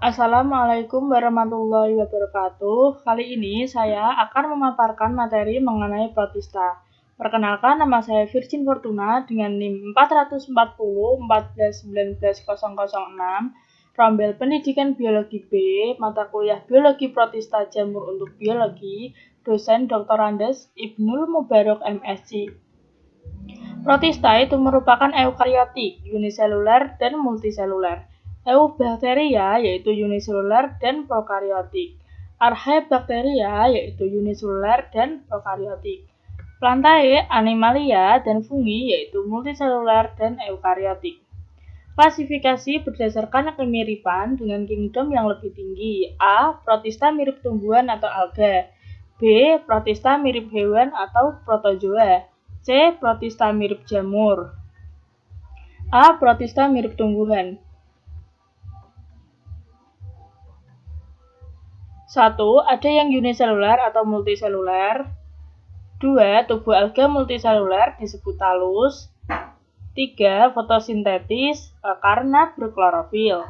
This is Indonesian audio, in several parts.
Assalamualaikum warahmatullahi wabarakatuh. Kali ini saya akan memaparkan materi mengenai protista. Perkenalkan, nama saya Virgin Fortuna dengan NIM 440 1491006, Rombel Pendidikan Biologi B, mata kuliah Biologi Protista Jamur untuk Biologi, dosen Dr. Andes Ibnul Mubarok MSc. Protista itu merupakan eukariotik, uniseluler, dan multiseluler. Eubakteria yaitu uniseluler dan prokariotik. Archaebacteria yaitu uniseluler dan prokariotik. Plantae, Animalia, dan fungi yaitu multiseluler dan eukariotik. Klasifikasi berdasarkan kemiripan dengan kingdom yang lebih tinggi. A. Protista mirip tumbuhan atau alga. B. Protista mirip hewan atau protozoa. C. Protista mirip jamur. A. Protista mirip tumbuhan. 1. Ada yang uniseluler atau multiseluler. 2. Tubuh alga multiseluler disebut talus. 3. Fotosintetis karena berklorofil.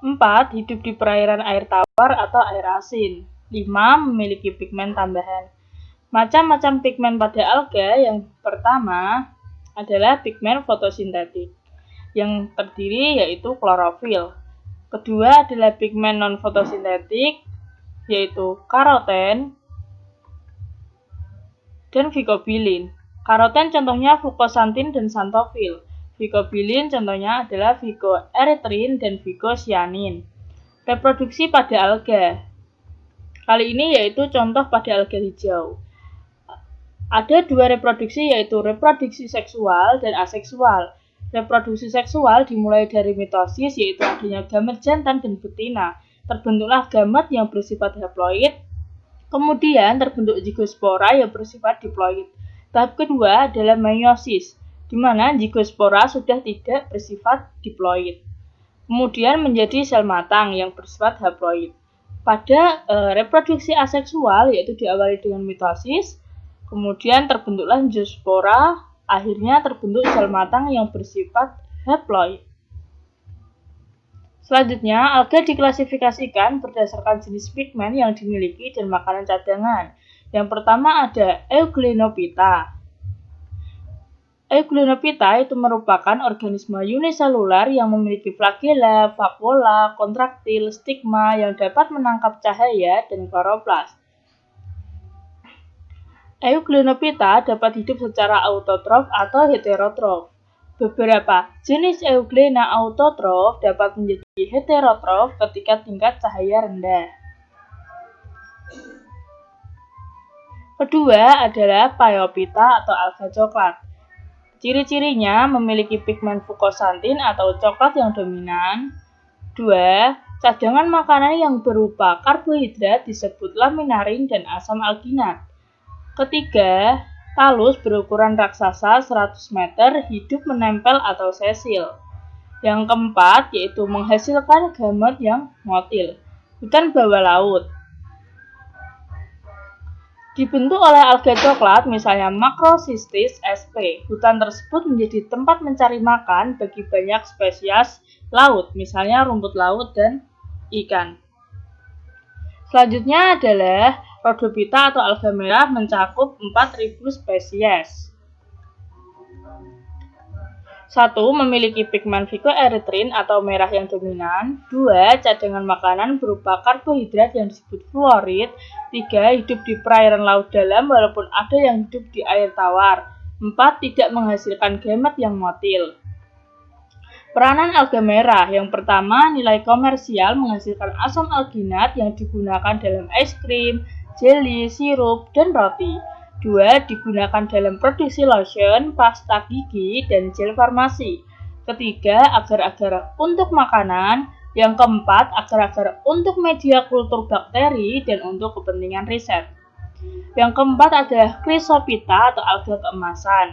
4. Hidup di perairan air tawar atau air asin. 5. Memiliki pigmen tambahan. Macam-macam pigmen pada alga yang pertama adalah pigmen fotosintetik, yang terdiri yaitu klorofil. Kedua adalah pigmen non-fotosintetik, yaitu karoten dan vicobilin. Karoten contohnya fukosantin dan xanthofil. Vicobilin contohnya adalah vicoerythrin dan vicocyanin. Reproduksi pada alga. Kali ini yaitu contoh pada alga hijau. Ada dua reproduksi, yaitu reproduksi seksual dan aseksual. Reproduksi seksual dimulai dari mitosis, yaitu adanya gamet jantan dan betina. Terbentuklah gamet yang bersifat haploid, kemudian terbentuk zigospora yang bersifat diploid. Tahap kedua adalah meiosis, di mana zigospora sudah tidak bersifat diploid, kemudian menjadi sel matang yang bersifat haploid. Pada reproduksi aseksual, yaitu diawali dengan mitosis, kemudian terbentuklah zoospora, akhirnya terbentuk sel matang yang bersifat haploid. Selanjutnya, alga diklasifikasikan berdasarkan jenis pigmen yang dimiliki dan makanan cadangan. Yang pertama ada Euglenophyta. Euglenophyta itu merupakan organisme uniseluler yang memiliki flagella, vakuola, kontraktil, stigma yang dapat menangkap cahaya dan kloroplas. Euglenophyta dapat hidup secara autotrof atau heterotrof. Beberapa jenis Euglena autotrof dapat menjadi heterotrof ketika tingkat cahaya rendah. Kedua adalah Phaeophyta atau alga coklat. Ciri-cirinya memiliki pigmen fukosantin atau coklat yang dominan. 2. Cadangan makanan yang berupa karbohidrat disebut laminarin dan asam alginat. Ketiga, talus berukuran raksasa 100 meter hidup menempel atau sesil. Yang keempat yaitu menghasilkan gamet yang motil. Hutan bawah laut dibentuk oleh alga coklat, misalnya Macrocystis sp. Hutan tersebut menjadi tempat mencari makan bagi banyak spesies laut, misalnya rumput laut dan ikan. Selanjutnya adalah Rhodophyta atau alga merah mencakup 4.000 spesies. 1. Memiliki pigmen vicoerythrin atau merah yang dominan. 2. Cadangan makanan berupa karbohidrat yang disebut fluorid. 3. Hidup di perairan laut dalam walaupun ada yang hidup di air tawar. 4. Tidak menghasilkan gamet yang motil. Peranan alga merah. Yang pertama, nilai komersial menghasilkan asam alginat yang digunakan dalam es krim, jelly, sirup, dan roti. 2. Digunakan dalam produksi lotion, pasta gigi, dan gel farmasi. Ketiga, agar-agar untuk makanan. Yang keempat, agar-agar untuk media kultur bakteri dan untuk kepentingan riset. Yang keempat adalah Chrysophyta atau alga keemasan.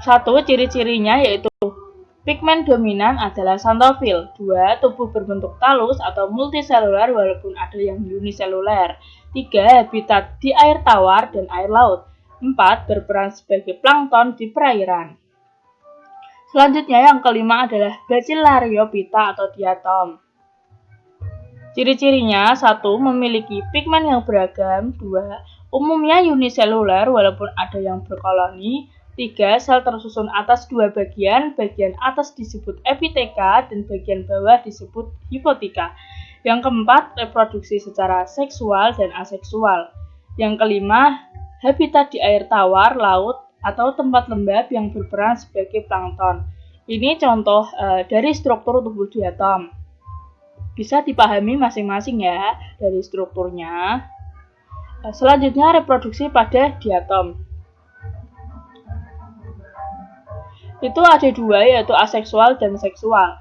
1. Ciri-cirinya yaitu pigmen dominan adalah xanthofil. 2. Tubuh berbentuk talus atau multiseluler walaupun ada yang uniseluler. 3. Habitat di air tawar dan air laut. 4. Berperan sebagai plankton di perairan. Selanjutnya yang kelima adalah Bacillariophyta atau diatom. Ciri-cirinya, 1. Memiliki pigmen yang beragam. 2. Umumnya uniseluler walaupun ada yang berkoloni. 3. Sel tersusun atas 2 bagian. Bagian atas disebut epiteka dan bagian bawah disebut hipotika. Yang keempat, reproduksi secara seksual dan aseksual. Yang kelima, habitat di air tawar, laut, atau tempat lembab yang berperan sebagai plankton. Ini contoh dari struktur tubuh diatom. Bisa dipahami masing-masing ya dari strukturnya. Selanjutnya reproduksi pada diatom. Itu ada 2, yaitu aseksual dan seksual.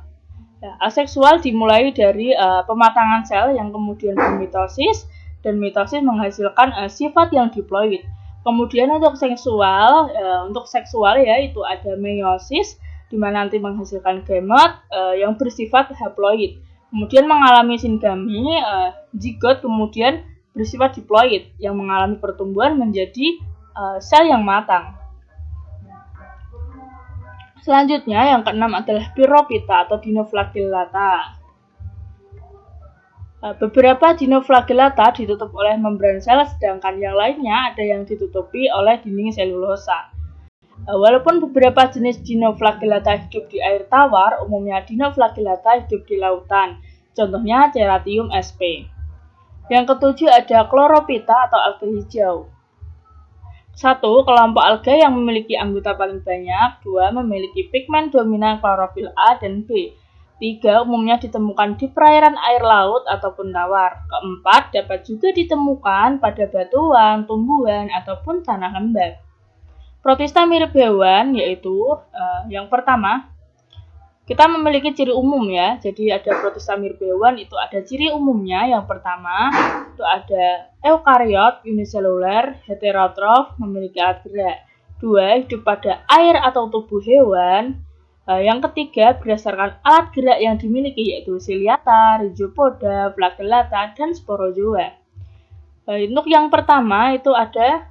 Aseksual dimulai dari pematangan sel yang kemudian bermitosis, dan mitosis menghasilkan sifat yang diploid. Kemudian untuk seksual ya itu ada meiosis, di mana nanti menghasilkan gamet yang bersifat haploid. Kemudian mengalami singami, zigot kemudian bersifat diploid yang mengalami pertumbuhan menjadi sel yang matang. Selanjutnya yang keenam adalah Pyrrhophyta atau Dinoflagellata. Beberapa Dinoflagellata ditutup oleh membran sel, sedangkan yang lainnya ada yang ditutupi oleh dinding selulosa. Walaupun beberapa jenis Dinoflagellata hidup di air tawar, umumnya Dinoflagellata hidup di lautan. Contohnya Ceratium sp. Yang ketujuh ada Chlorophyta atau alga hijau. 1. Kelompok alga yang memiliki anggota paling banyak. 2. Memiliki pigmen dominan klorofil A dan B. 3. Umumnya ditemukan di perairan air laut ataupun tawar. 4. Dapat juga ditemukan pada batuan, tumbuhan, ataupun tanah lembab. Protista mirip hewan, yaitu yang pertama, kita memiliki ciri umum ya. Jadi ada protista mirip hewan, itu ada ciri umumnya. Yang pertama, itu ada eukariot, uniseluler, heterotrof, memiliki alat gerak. 2. Hidup pada air atau tubuh hewan. Yang ketiga, berdasarkan alat gerak yang dimiliki yaitu ciliata, rhizopoda, flagellata, dan sporozoa. Untuk yang pertama itu ada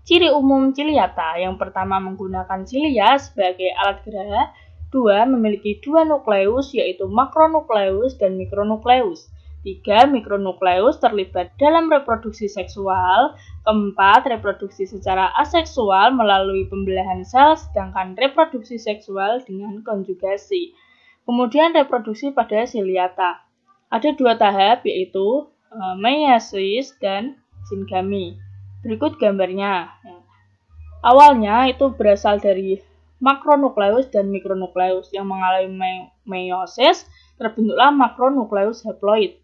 ciri umum ciliata. Yang pertama menggunakan cilia sebagai alat gerak. 2. Memiliki 2 nukleus yaitu makronukleus dan mikronukleus. 3. Mikronukleus terlibat dalam reproduksi seksual. 4. Reproduksi secara aseksual melalui pembelahan sel, sedangkan reproduksi seksual dengan konjugasi. Kemudian reproduksi pada ciliata. Ada 2 tahap yaitu meiosis dan singami. Berikut gambarnya. Awalnya itu berasal dari makronukleus dan mikronukleus. Yang mengalami meiosis terbentuklah makronukleus haploid.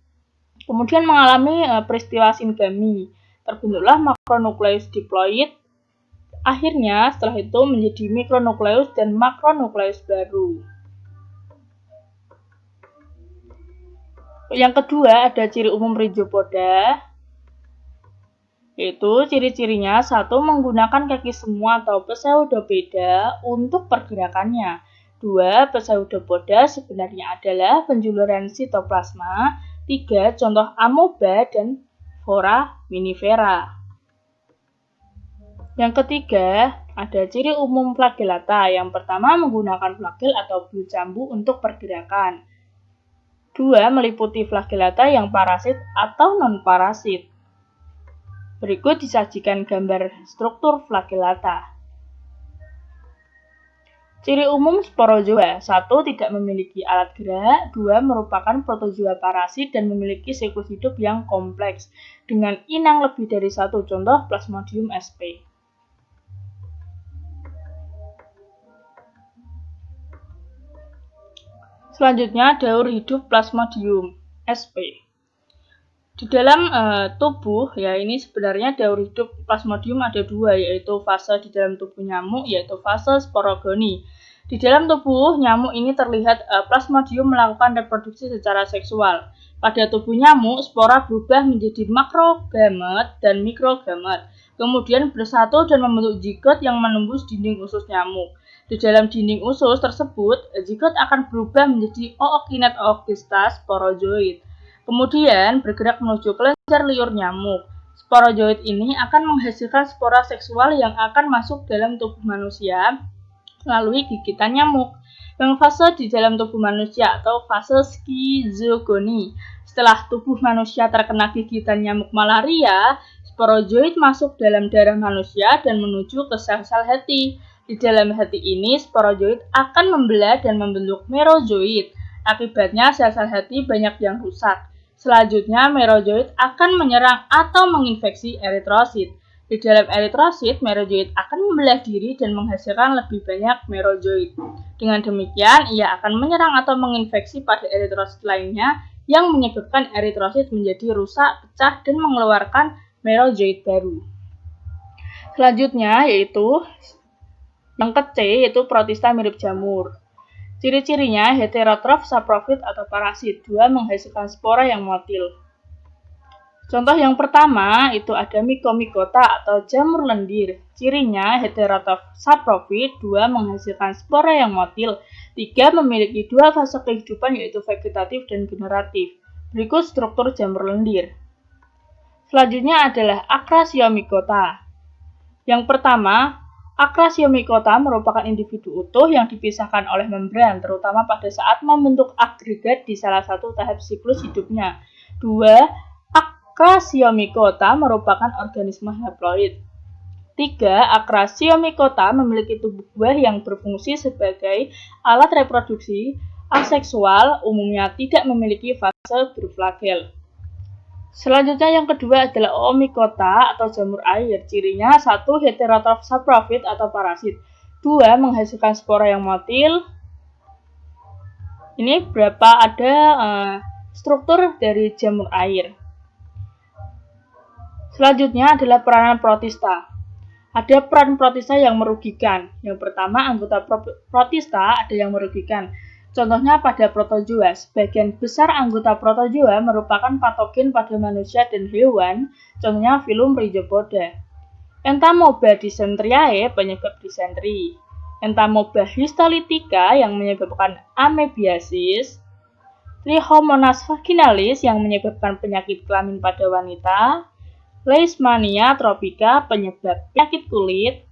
Kemudian mengalami peristiwa singami, terbentuklah makronukleus diploid. Akhirnya setelah itu menjadi mikronukleus dan makronukleus baru. Yang kedua ada ciri umum rhizopoda, yaitu ciri-cirinya 1. Menggunakan kaki semu atau pseudopeda untuk pergerakannya. 2. Pseudopoda sebenarnya adalah penjuluran sitoplasma. 3. Contoh amoeba dan foraminifera. Yang ketiga, ada ciri umum flagellata. Yang pertama, menggunakan flagel atau bulu cambu untuk pergerakan. 2. Meliputi flagellata yang parasit atau non-parasit. Berikut disajikan gambar struktur flagellata. Ciri umum sporozoa. 1. Tidak memiliki alat gerak. 2. Merupakan protozoa parasit dan memiliki siklus hidup yang kompleks dengan inang lebih dari 1. Contoh Plasmodium sp. Selanjutnya daur hidup Plasmodium sp. Di dalam tubuh, ya ini sebenarnya daur hidup Plasmodium ada 2, yaitu fase di dalam tubuh nyamuk, yaitu fase sporogoni. Di dalam tubuh nyamuk ini terlihat Plasmodium melakukan reproduksi secara seksual. Pada tubuh nyamuk, spora berubah menjadi makrogamet dan mikrogamet, kemudian bersatu dan membentuk zigot yang menembus dinding usus nyamuk. Di dalam dinding usus tersebut, zigot akan berubah menjadi ookinet ookista sporozoid. Kemudian bergerak menuju kelenjar liur nyamuk. Sporozoid ini akan menghasilkan spora seksual yang akan masuk dalam tubuh manusia melalui gigitan nyamuk. Yang fase di dalam tubuh manusia atau fase skizogoni. Setelah tubuh manusia terkena gigitan nyamuk malaria, sporozoid masuk dalam darah manusia dan menuju ke sel-sel hati. Di dalam hati ini, sporozoid akan membelah dan membentuk merozoid. Akibatnya, sel-sel hati banyak yang rusak. Selanjutnya, merozoid akan menyerang atau menginfeksi eritrosit. Di dalam eritrosit, merozoid akan membelah diri dan menghasilkan lebih banyak merozoid. Dengan demikian, ia akan menyerang atau menginfeksi pada eritrosit lainnya yang menyebabkan eritrosit menjadi rusak, pecah, dan mengeluarkan merozoid baru. Selanjutnya yaitu yang ke-C, yaitu protista mirip jamur. Ciri-cirinya heterotrof, saprofit, atau parasit. 2. Menghasilkan spora yang motil. Contoh yang pertama itu ada mycomycota atau jamur lendir. Cirinya heterotrof, saprofit. 2. Menghasilkan spora yang motil. 3. Memiliki 2 fase kehidupan yaitu vegetatif dan generatif. Berikut struktur jamur lendir. Selanjutnya adalah Acrasiomycota. Yang pertama, Acrasiomycota merupakan individu utuh yang dipisahkan oleh membran, terutama pada saat membentuk agregat di salah satu tahap siklus hidupnya. 2. Acrasiomycota merupakan organisme haploid. 3. Acrasiomycota memiliki tubuh buah yang berfungsi sebagai alat reproduksi, aseksual, umumnya tidak memiliki fase berflagel. Selanjutnya yang kedua adalah Oomycota atau jamur air. Cirinya 1. Heterotrof, saprofit atau parasit. 2. Menghasilkan spora yang motil. Ini ada struktur dari jamur air. Selanjutnya adalah peranan protista. Ada peran protista yang merugikan. Yang pertama, anggota protista ada yang merugikan. Contohnya pada protozoa, sebagian besar anggota protozoa merupakan patogen pada manusia dan hewan, contohnya filum Rhizopoda. Entamoeba dysenteriae penyebab disenteri. Entamoeba histolytica yang menyebabkan amebiasis. Trichomonas vaginalis yang menyebabkan penyakit kelamin pada wanita. Leishmania tropica penyebab penyakit kulit.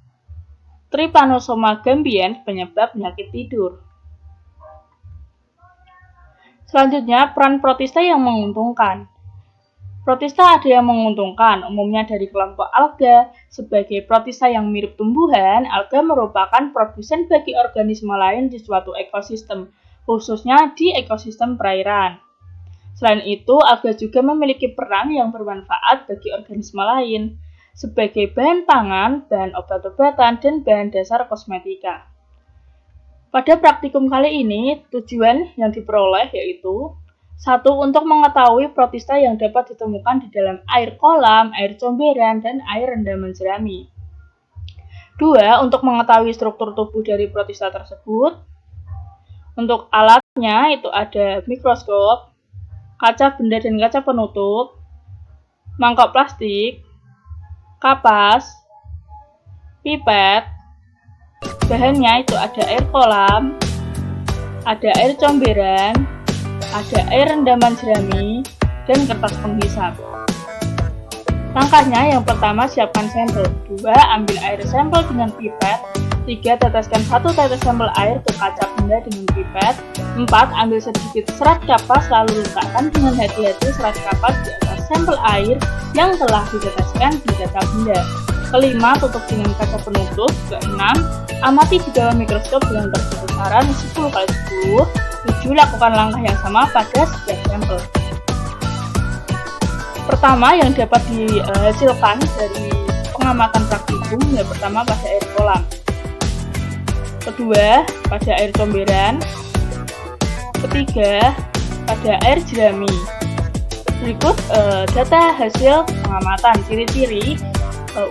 Trypanosoma gambiens penyebab penyakit tidur. Selanjutnya, peran protista yang menguntungkan. Protista ada yang menguntungkan, umumnya dari kelompok alga. Sebagai protista yang mirip tumbuhan, alga merupakan produsen bagi organisme lain di suatu ekosistem, khususnya di ekosistem perairan. Selain itu, alga juga memiliki peran yang bermanfaat bagi organisme lain, sebagai bahan pangan, bahan obat-obatan, dan bahan dasar kosmetika. Pada praktikum kali ini, tujuan yang diperoleh yaitu 1. Untuk mengetahui protista yang dapat ditemukan di dalam air kolam, air comberan, dan air rendaman jerami. 2. Untuk mengetahui struktur tubuh dari protista tersebut. Untuk alatnya itu ada mikroskop, kaca benda dan kaca penutup, mangkok plastik, kapas, pipet. Bahannya itu ada air kolam, ada air comberan, ada air rendaman jerami, dan kertas penghisap. Langkahnya yang pertama siapkan sampel. 2. Ambil air sampel dengan pipet. 3. Teteskan 1 tetes sampel air ke kaca benda dengan pipet. 4. Ambil sedikit serat kapas lalu letakkan dengan hati-hati serat kapas di atas sampel air yang telah diteteskan di kaca benda. Kelima, tutup dengan kaca penutup. Keenam, amati di dalam mikroskop dengan perbesaran 10x10. 7. Lakukan langkah yang sama pada setiap sampel. Pertama, yang dapat dihasilkan dari pengamatan praktikum, yang pertama pada air kolam. Kedua, pada air comberan. Ketiga, pada air jerami. Berikut data hasil pengamatan. Ciri-ciri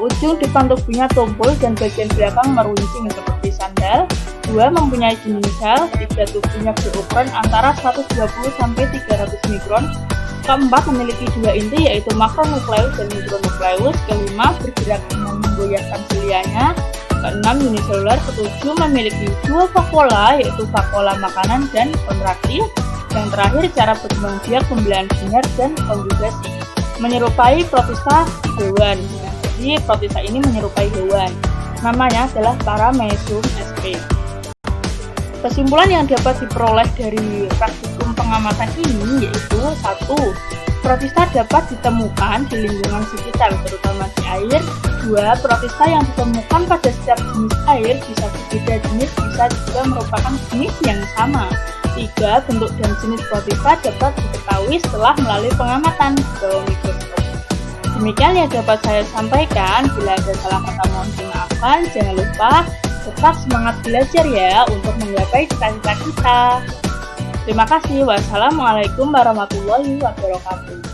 ujung depan tubuhnya tumpul dan bagian belakang meruncing seperti sandal. 2. Mempunyai dinding sel. 3. Tubuhnya berukuran antara 120 sampai 300 mikron. Keempat, memiliki 2 inti yaitu makronukleus dan mikronukleus. Kelima, bergerak dengan menggoyahkan silianya. Keenam, uniselular. Ketujuh, memiliki 2 vakuola yaitu vakuola makanan dan kontraktil. Yang terakhir, cara berkembang biak, pembelahan sinar, dan konjugasi. Menyerupai protista hewan. Jadi protista ini menyerupai hewan. Namanya adalah Paramecium sp. Kesimpulan yang dapat diperoleh dari praktikum pengamatan ini yaitu 1. Protista dapat ditemukan di lingkungan sekitar, terutama di air. 2. Protista yang ditemukan pada setiap jenis air bisa berbeda jenis, bisa juga merupakan jenis yang sama. 3. Bentuk dan jenis protista dapat diketahui setelah melalui pengamatan di bawah mikroskop. Demikian yang dapat saya sampaikan. Bila ada salah kata mohon dimaafkan. Jangan lupa tetap semangat belajar ya untuk menggapai cita-cita kita. Terima kasih. Wassalamualaikum warahmatullahi wabarakatuh.